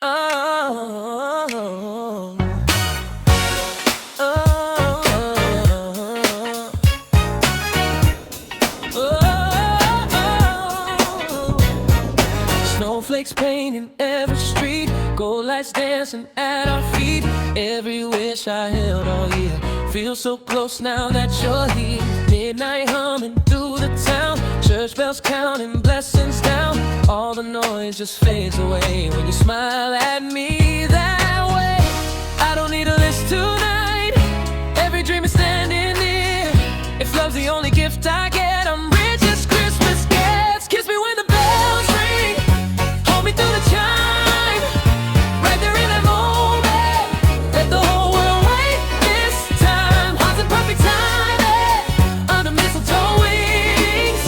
Oh, oh, oh. Snowflakes painting every street, gold lights dancing at our feet. Every wish I held all year feels so close now that you're here. Midnight humming through the town, church bells counting blessings down. All the noise just fades away when you smile at me that way. I don't need a list tonight, every dream is standing near. If love's the only gift I get, I'm rich as Christmas gets. Kiss me when the bells ring, hold me through the chime. Right there in that moment, let the whole world wait this time. Hearts in perfect timing, under mistletoe wings.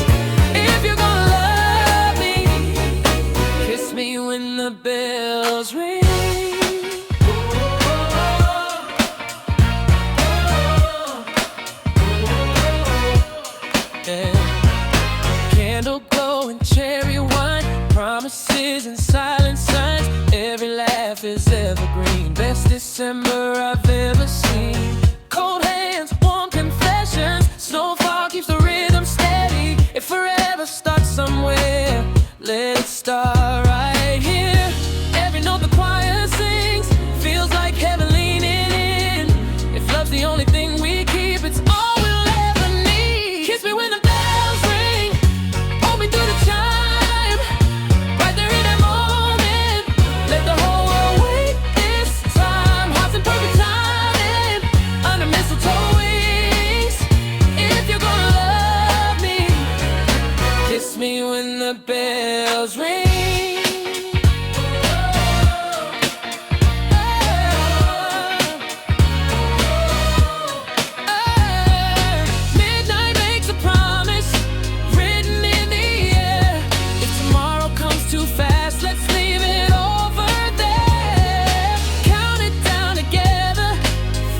If you're gonna love me, kiss me when the bells ring. Yeah. Candle glow and cherry wine, promises and silent signs. Every laugh is evergreen, best December I've ever seen. Cold hands, warm confessions, snowfall keeps the rhythm steady. If forever starts somewhere, let it start right here. Every note the choir sings feels like heaven leaning in. If love's the only thing we keep, it's all we'll ever need. Kiss me when the bells ring, hold me through the chime. Right there in that moment, let the whole world wait this time. Hearts in perfect timing, under mistletoe wings. If you're gonna love me, kiss me when the bells ring. Midnight makes a promise written in the air. If tomorrow comes too fast, let's leave it over there. Count it down together,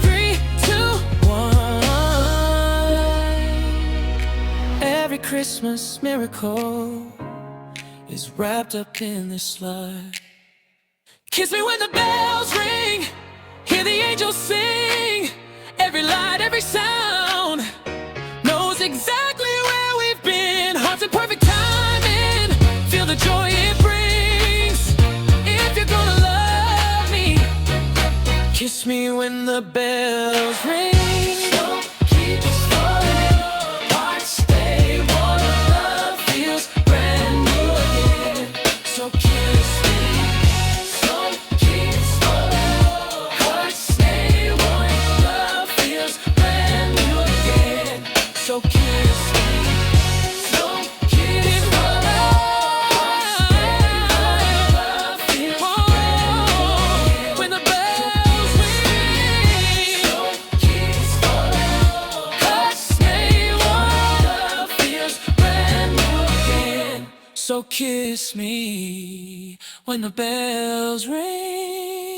3, 2, 1. Every Christmas miracle is wrapped up in this light. Kiss me when the bells ring, hear the angels sing. Every light, every sound knows exactly where we've been. Hearts in perfect timing, feel the joy it brings. If you're gonna love me, kiss me when the bells ring. Don't keep us falling, hearts stay warm, love feels brand new again. So kiss me, don't keep us falling, hearts stay warm, love feels brand new again. So kiss me, don't keep us falling, hearts stay warm, love feels brand new again. When the bells ring, don't keep us falling, hearts stay warm, love feels brand new again. So kiss me when the bells ring.